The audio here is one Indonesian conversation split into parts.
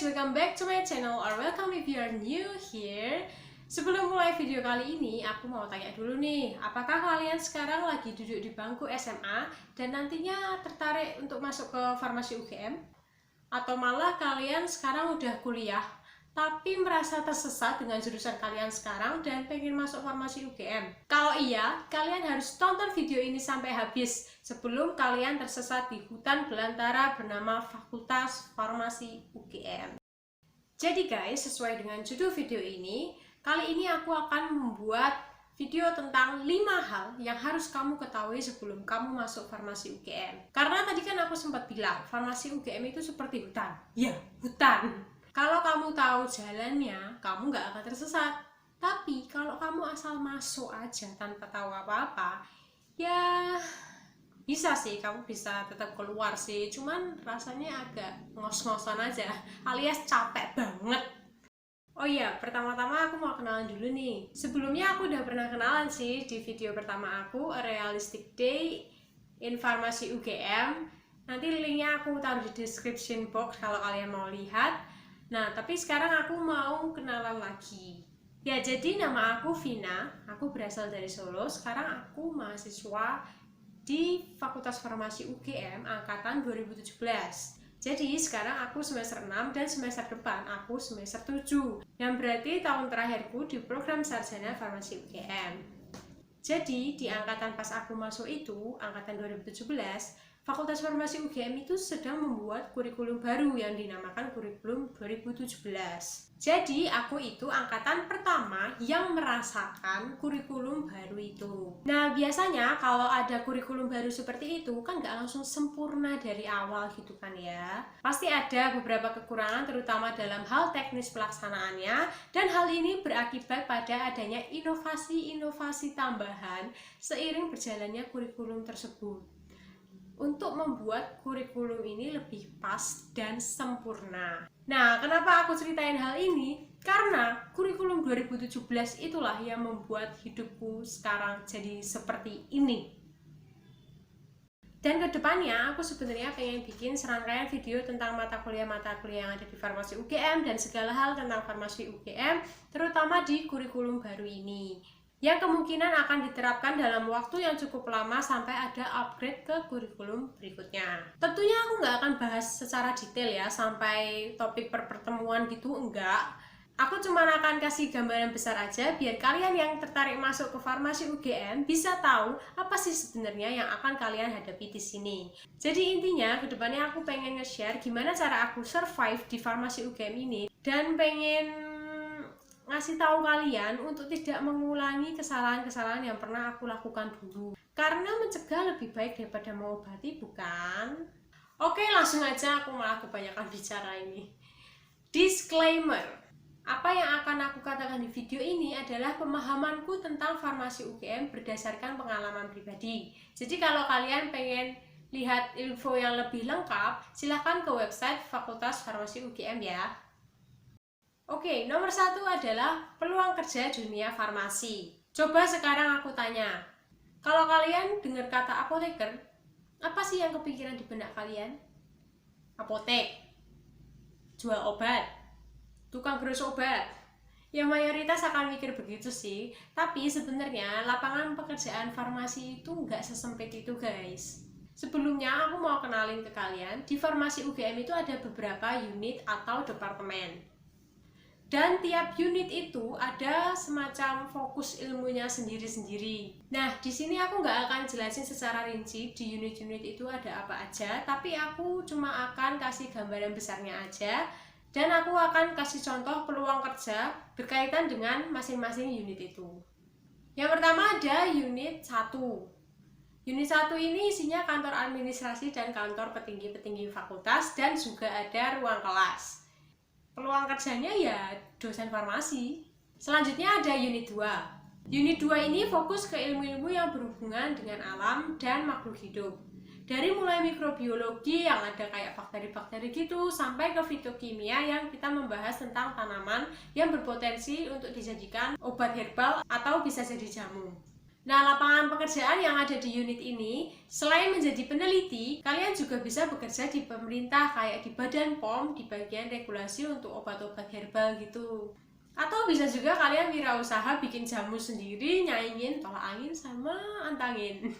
welcome back to my channel or welcome if you are new here. Sebelum mulai video kali ini, aku mau tanya dulu nih, apakah kalian sekarang lagi duduk di bangku SMA dan nantinya tertarik untuk masuk ke farmasi UGM? Atau malah kalian sekarang udah kuliah, tapi merasa tersesat dengan jurusan kalian sekarang dan pengen masuk farmasi UGM? Kalau iya, kalian harus tonton video ini sampai habis sebelum kalian tersesat di hutan belantara bernama Fakultas Farmasi UGM. Jadi guys, sesuai dengan judul video ini, kali ini aku akan membuat video tentang 5 hal yang harus kamu ketahui sebelum kamu masuk farmasi UGM. Karena tadi kan aku sempat bilang, farmasi UGM itu seperti hutan. Ya, hutan. Kalau kamu tahu jalannya, kamu nggak akan tersesat. Tapi kalau kamu asal masuk aja tanpa tahu apa-apa, ya bisa sih, kamu bisa tetap keluar sih. Cuman rasanya agak ngos-ngosan aja, alias capek banget. Oh iya, pertama-tama aku mau kenalan dulu nih. Sebelumnya aku udah pernah kenalan sih di video pertama aku, A Realistic Day in Farmasi UGM. Nanti linknya aku taruh di description box kalau kalian mau lihat. Nah, tapi sekarang aku mau kenalan lagi. Ya, jadi nama aku Vina, aku berasal dari Solo. Sekarang aku mahasiswa di Fakultas Farmasi UGM angkatan 2017. Jadi sekarang aku semester 6 dan semester depan aku semester 7. Yang berarti tahun terakhirku di program sarjana farmasi UGM. Jadi di angkatan pas aku masuk itu, angkatan 2017, Fakultas Farmasi UGM itu sedang membuat kurikulum baru yang dinamakan kurikulum 2017. Jadi aku itu angkatan pertama yang merasakan kurikulum baru itu. Nah, biasanya kalau ada kurikulum baru seperti itu kan nggak langsung sempurna dari awal gitu kan ya. Pasti ada beberapa kekurangan terutama dalam hal teknis pelaksanaannya, dan hal ini berakibat pada adanya inovasi-inovasi tambahan seiring berjalannya kurikulum tersebut untuk membuat kurikulum ini lebih pas dan sempurna. Nah, kenapa aku ceritain hal ini? Karena kurikulum 2017 itulah yang membuat hidupku sekarang jadi seperti ini. Dan kedepannya aku sebenarnya pengen bikin serangkaian video tentang mata kuliah yang ada di farmasi UGM dan segala hal tentang farmasi UGM, terutama di kurikulum baru ini, yang kemungkinan akan diterapkan dalam waktu yang cukup lama sampai ada upgrade ke kurikulum berikutnya. Tentunya aku nggak akan bahas secara detail ya, sampai topik per pertemuan gitu, enggak. Aku cuma akan kasih gambaran besar aja biar kalian yang tertarik masuk ke farmasi UGM bisa tahu apa sih sebenarnya yang akan kalian hadapi di sini. Jadi intinya kedepannya aku pengen nge-share gimana cara aku survive di farmasi UGM ini, dan pengen ngasih tahu kalian untuk tidak mengulangi kesalahan-kesalahan yang pernah aku lakukan dulu. Karena mencegah lebih baik daripada mengobati, bukan? Oke, langsung aja, aku malah kebanyakan bicara ini. Disclaimer. Apa yang akan aku katakan di video ini adalah pemahamanku tentang farmasi UGM berdasarkan pengalaman pribadi. Jadi kalau kalian pengen lihat info yang lebih lengkap, silahkan ke website Fakultas Farmasi UGM ya. Oke, nomor 1 adalah peluang kerja dunia farmasi. Coba sekarang aku tanya, kalau kalian dengar kata apoteker, apa sih yang kepikiran di benak kalian? Apotek, jual obat, tukang gerus obat. Ya mayoritas akan mikir begitu sih, tapi sebenarnya lapangan pekerjaan farmasi itu nggak sesempit itu guys. Sebelumnya aku mau kenalin ke kalian, di farmasi UGM itu ada beberapa unit atau departemen. Dan tiap unit itu ada semacam fokus ilmunya sendiri-sendiri. Nah, di sini aku nggak akan jelasin secara rinci di unit-unit itu ada apa aja, tapi aku cuma akan kasih gambaran besarnya aja, dan aku akan kasih contoh peluang kerja berkaitan dengan masing-masing unit itu. Yang pertama ada unit 1. Unit 1 ini isinya kantor administrasi dan kantor petinggi-petinggi fakultas, dan juga ada ruang kelas. Peluang kerjanya ya dosen farmasi. Selanjutnya ada unit 2. Unit 2 ini fokus ke ilmu-ilmu yang berhubungan dengan alam dan makhluk hidup. Dari mulai mikrobiologi yang ada kayak bakteri-bakteri gitu, sampai ke fitokimia yang kita membahas tentang tanaman yang berpotensi untuk dijadikan obat herbal atau bisa jadi jamu. Nah, lapangan pekerjaan yang ada di unit ini, selain menjadi peneliti, kalian juga bisa bekerja di pemerintah kayak di Badan POM di bagian regulasi untuk obat-obat herbal gitu. Atau bisa juga kalian wirausaha bikin jamu sendiri, nyaingin tolak angin sama antangin.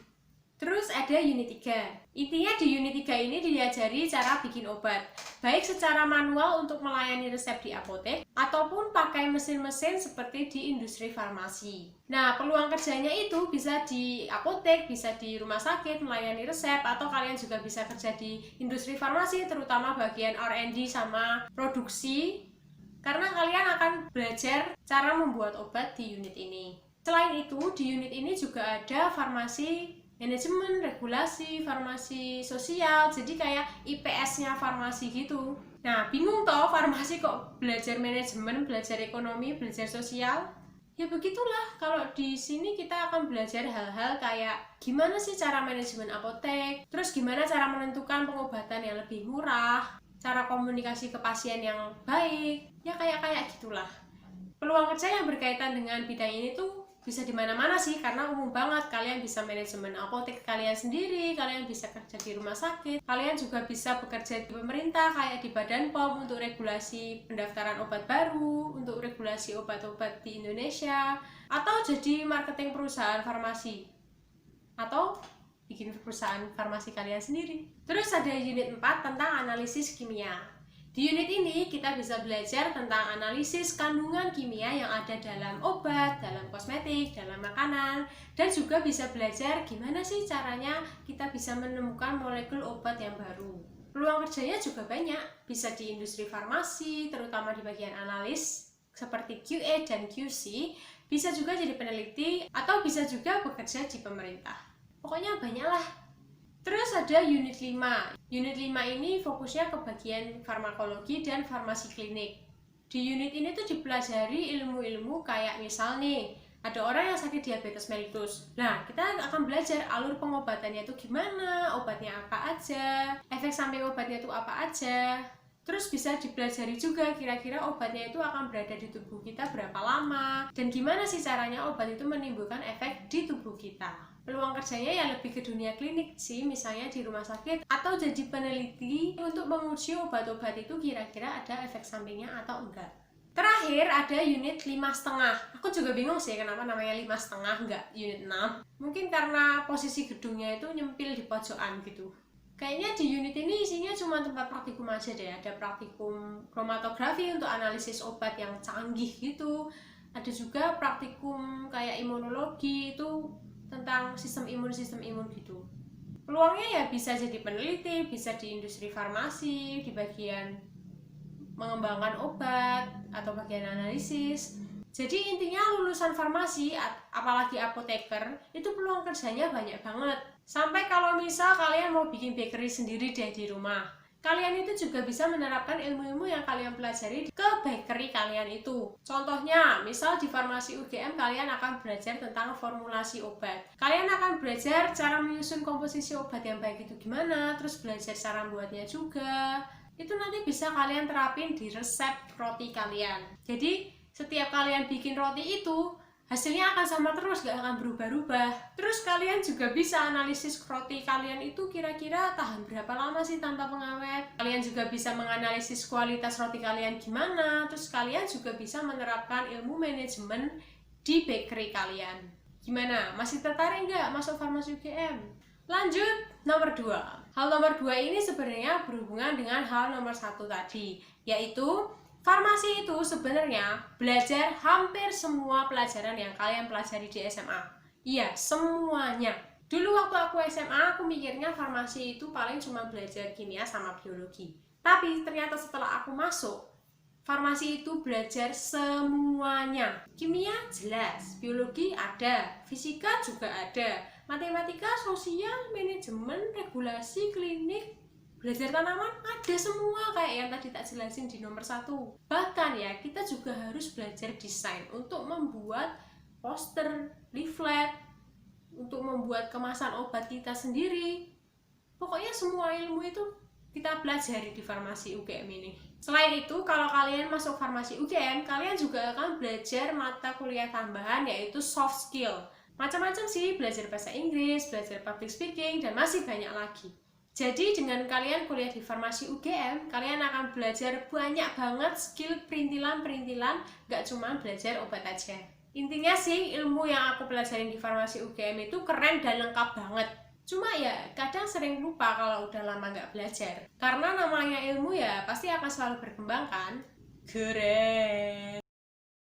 Terus ada unit 3. Intinya di unit 3 ini diajari cara bikin obat, baik secara manual untuk melayani resep di apotek, ataupun pakai mesin-mesin seperti di industri farmasi. Nah, peluang kerjanya itu bisa di apotek, bisa di rumah sakit, melayani resep, atau kalian juga bisa kerja di industri farmasi, terutama bagian R&D sama produksi, karena kalian akan belajar cara membuat obat di unit ini. Selain itu, di unit ini juga ada farmasi manajemen, regulasi, farmasi sosial, jadi kayak IPS-nya farmasi gitu. Nah, bingung toh farmasi kok belajar manajemen, belajar ekonomi, belajar sosial? Ya begitulah, kalau di sini kita akan belajar hal-hal kayak gimana sih cara manajemen apotek, terus gimana cara menentukan pengobatan yang lebih murah, cara komunikasi ke pasien yang baik, ya kayak gitulah. Peluang kerja yang berkaitan dengan bidang ini tuh bisa di mana-mana sih, karena umum banget. Kalian bisa manajemen apotek kalian sendiri, kalian bisa kerja di rumah sakit, kalian juga bisa bekerja di pemerintah kayak di Badan POM untuk regulasi pendaftaran obat baru, untuk regulasi obat-obat di Indonesia, atau jadi marketing perusahaan farmasi, atau bikin perusahaan farmasi kalian sendiri. Terus ada unit 4 tentang analisis kimia. Di unit ini kita bisa belajar tentang analisis kandungan kimia yang ada dalam obat, dalam kosmetik, dalam makanan, dan juga bisa belajar gimana sih caranya kita bisa menemukan molekul obat yang baru. Peluang kerjanya juga banyak, bisa di industri farmasi, terutama di bagian analis, seperti QA dan QC, bisa juga jadi peneliti, atau bisa juga bekerja di pemerintah. Pokoknya banyak lah. Terus ada unit 5. Unit 5 ini fokusnya ke bagian farmakologi dan farmasi klinik. Di unit ini tuh dipelajari ilmu-ilmu kayak misal nih, ada orang yang sakit diabetes mellitus. Nah, kita akan belajar alur pengobatannya itu gimana, obatnya apa aja, efek samping obatnya itu apa aja. Terus bisa dipelajari juga kira-kira obatnya itu akan berada di tubuh kita berapa lama, dan gimana sih caranya obat itu menimbulkan efek di tubuh kita. Peluang kerjanya ya lebih ke dunia klinik sih, misalnya di rumah sakit, atau jadi peneliti untuk menguji obat-obat itu kira-kira ada efek sampingnya atau enggak. Terakhir ada unit 5,5. Aku juga bingung sih kenapa namanya 5,5 enggak unit 6. Mungkin karena posisi gedungnya itu nyempil di pojokan gitu. Kayaknya di unit ini isinya cuma tempat praktikum aja deh. Ada praktikum kromatografi untuk analisis obat yang canggih gitu. Ada juga praktikum kayak imunologi, itu tentang sistem imun gitu. Peluangnya ya bisa jadi peneliti, bisa di industri farmasi, di bagian mengembangkan obat, atau bagian analisis. Jadi intinya lulusan farmasi, apalagi apoteker, itu peluang kerjanya banyak banget. Sampai kalau misal kalian mau bikin bakery sendiri deh di rumah, kalian itu juga bisa menerapkan ilmu-ilmu yang kalian pelajari ke bakery kalian itu. Contohnya, misal di farmasi UGM kalian akan belajar tentang formulasi obat. Kalian akan belajar cara menyusun komposisi obat yang baik itu gimana, terus belajar cara buatnya juga. Itu nanti bisa kalian terapin di resep roti kalian. Jadi, setiap kalian bikin roti itu, hasilnya akan sama terus, gak akan berubah-ubah. Terus kalian juga bisa analisis roti kalian itu kira-kira tahan berapa lama sih tanpa pengawet. Kalian juga bisa menganalisis kualitas roti kalian gimana. Terus kalian juga bisa menerapkan ilmu manajemen di bakery kalian. Gimana? Masih tertarik nggak masuk farmasi UGM? Lanjut, nomor 2. Hal nomor 2 ini sebenarnya berhubungan dengan hal nomor 1 tadi, yaitu farmasi itu sebenarnya belajar hampir semua pelajaran yang kalian pelajari di SMA. Iya, semuanya. Dulu waktu aku SMA, aku mikirnya farmasi itu paling cuma belajar kimia sama biologi. Tapi ternyata setelah aku masuk, farmasi itu belajar semuanya. Kimia jelas, biologi ada, fisika juga ada, matematika, sosial, manajemen, regulasi, klinik, belajar tanaman ada semua kayak yang tadi tak jelasin di nomor 1. Bahkan ya, kita juga harus belajar desain untuk membuat poster, leaflet, untuk membuat kemasan obat kita sendiri. Pokoknya semua ilmu itu kita pelajari di farmasi UGM ini. Selain itu, kalau kalian masuk farmasi UGM, kalian juga akan belajar mata kuliah tambahan yaitu soft skill. Macam-macam sih, belajar bahasa Inggris, belajar public speaking, dan masih banyak lagi. Jadi dengan kalian kuliah di Farmasi UGM, kalian akan belajar banyak banget skill perintilan-perintilan, gak cuma belajar obat aja. Intinya sih, ilmu yang aku pelajarin di Farmasi UGM itu keren dan lengkap banget. Cuma ya, kadang sering lupa kalau udah lama gak belajar. Karena namanya ilmu ya, pasti akan selalu berkembang kan? Keren!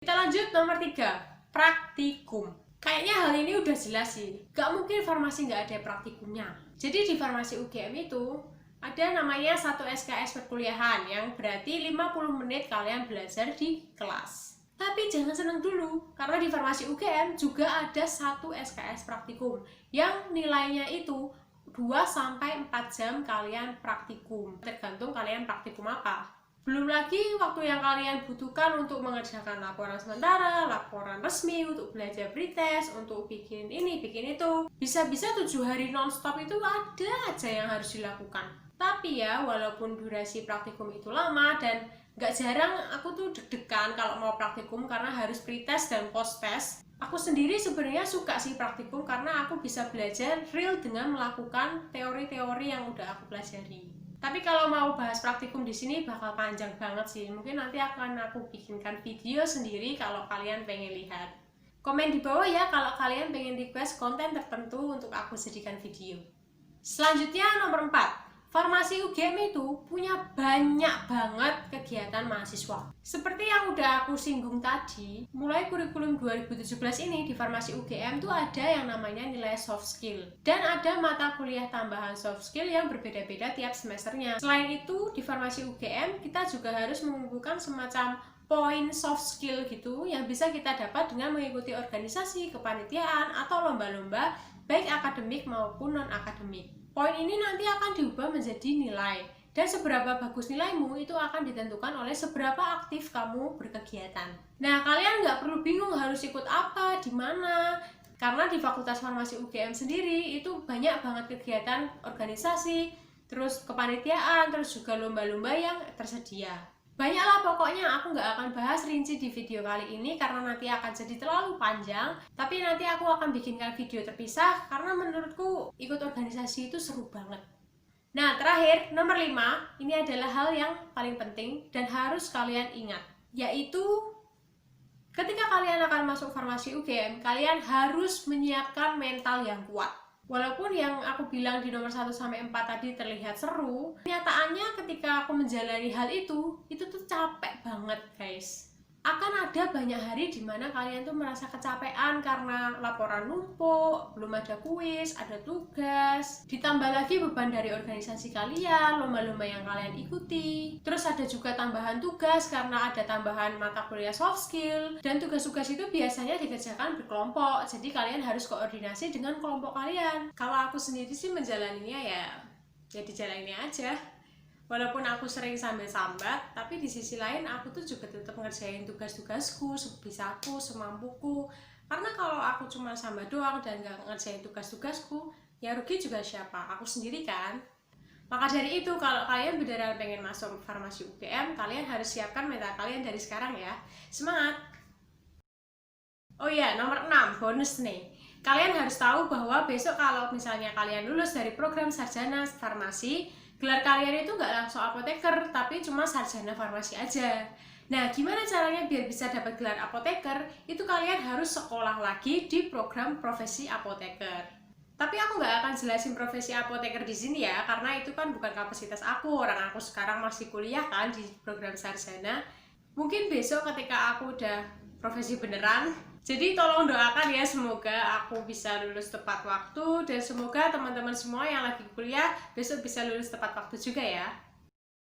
Kita lanjut nomor 3, praktikum. Kayaknya hal ini udah jelas sih, gak mungkin farmasi gak ada praktikumnya. Jadi di Farmasi UGM itu ada namanya 1 SKS perkuliahan, yang berarti 50 menit kalian belajar di kelas. Tapi jangan senang dulu, karena di Farmasi UGM juga ada 1 SKS praktikum, yang nilainya itu 2-4 jam kalian praktikum, tergantung kalian praktikum apa. Belum lagi waktu yang kalian butuhkan untuk mengerjakan laporan sementara, laporan resmi, untuk belajar pretest, untuk bikin ini, bikin itu. Bisa-bisa 7 hari non-stop itu ada aja yang harus dilakukan. Tapi ya, walaupun durasi praktikum itu lama dan gak jarang aku tuh deg-degan kalau mau praktikum karena harus pretest dan post-test. Aku sendiri sebenarnya suka sih praktikum karena aku bisa belajar real dengan melakukan teori-teori yang udah aku pelajari. Tapi kalau mau bahas praktikum di sini bakal panjang banget sih. Mungkin nanti akan aku bikinkan video sendiri kalau kalian pengen lihat. Komen di bawah ya kalau kalian pengen request konten tertentu untuk aku jadikan video. Selanjutnya nomor 4. Farmasi UGM itu punya banyak banget kegiatan mahasiswa. Seperti yang udah aku singgung tadi, mulai kurikulum 2017 ini di Farmasi UGM tuh ada yang namanya nilai soft skill. Dan ada mata kuliah tambahan soft skill yang berbeda-beda tiap semesternya. Selain itu, di Farmasi UGM kita juga harus mengumpulkan semacam poin soft skill gitu yang bisa kita dapat dengan mengikuti organisasi, kepanitiaan, atau lomba-lomba baik akademik maupun non-akademik. Poin ini nanti akan diubah menjadi nilai, dan seberapa bagus nilaimu itu akan ditentukan oleh seberapa aktif kamu berkegiatan. Nah, kalian nggak perlu bingung harus ikut apa, di mana, karena di Fakultas Farmasi UGM sendiri itu banyak banget kegiatan organisasi, terus kepanitiaan, terus juga lomba-lomba yang tersedia. Banyaklah pokoknya, aku nggak akan bahas rinci di video kali ini karena nanti akan jadi terlalu panjang. Tapi nanti aku akan bikinkan video terpisah karena menurutku ikut organisasi itu seru banget. Nah, terakhir, nomor 5, ini adalah hal yang paling penting dan harus kalian ingat, yaitu ketika kalian akan masuk Farmasi UGM, kalian harus menyiapkan mental yang kuat. Walaupun yang aku bilang di nomor 1-4 tadi terlihat seru, kenyataannya ketika aku menjalani hal itu tuh capek banget guys. Akan ada banyak hari dimana kalian tuh merasa kecapean karena laporan numpuk, belum ada kuis, ada tugas, ditambah lagi beban dari organisasi kalian, lomba-lomba yang kalian ikuti, terus ada juga tambahan tugas karena ada tambahan mata kuliah soft skill, dan tugas-tugas itu biasanya dikerjakan berkelompok, jadi kalian harus koordinasi dengan kelompok kalian. Kalau aku sendiri sih menjalaninya ya dijalani aja. Walaupun aku sering sambat-sambat, tapi di sisi lain aku tuh juga tetap ngerjain tugas-tugasku sebisaku, semampuku. Karena kalau aku cuma sambat doang dan gak ngerjain tugas-tugasku, ya rugi juga siapa? Aku sendiri kan? Maka dari itu, kalau kalian beneran pengen masuk Farmasi UGM, kalian harus siapkan mental kalian dari sekarang ya. Semangat! Oh iya, nomor 6, bonus nih. Kalian harus tahu bahwa besok kalau misalnya kalian lulus dari program sarjana farmasi, gelar kalian itu nggak langsung apoteker, tapi cuma sarjana farmasi aja. Nah, gimana caranya biar bisa dapat gelar apoteker? Itu kalian harus sekolah lagi di program profesi apoteker. Tapi aku nggak akan jelasin profesi apoteker di sini ya, karena itu kan bukan kapasitas aku. Orang aku sekarang masih kuliah kan di program sarjana. Mungkin besok ketika aku udah profesi beneran, jadi tolong doakan ya, semoga aku bisa lulus tepat waktu dan semoga teman-teman semua yang lagi kuliah besok bisa lulus tepat waktu juga ya.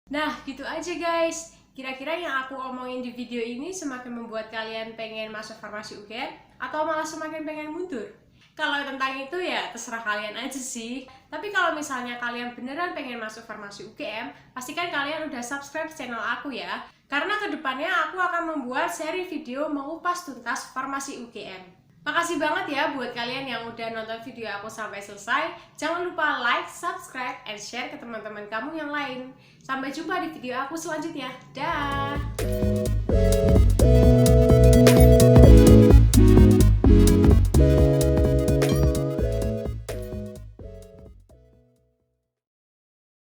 Nah, gitu aja guys. Kira-kira yang aku omongin di video ini semakin membuat kalian pengen masuk Farmasi UGM atau malah semakin pengen mundur? Kalau tentang itu ya terserah kalian aja sih. Tapi kalau misalnya kalian beneran pengen masuk Farmasi UGM, pastikan kalian udah subscribe channel aku ya. Karena kedepannya aku akan membuat seri video mengupas tuntas Farmasi UGM. Makasih banget ya buat kalian yang udah nonton video aku sampai selesai. Jangan lupa like, subscribe, and share ke teman-teman kamu yang lain. Sampai jumpa di video aku selanjutnya. Dah!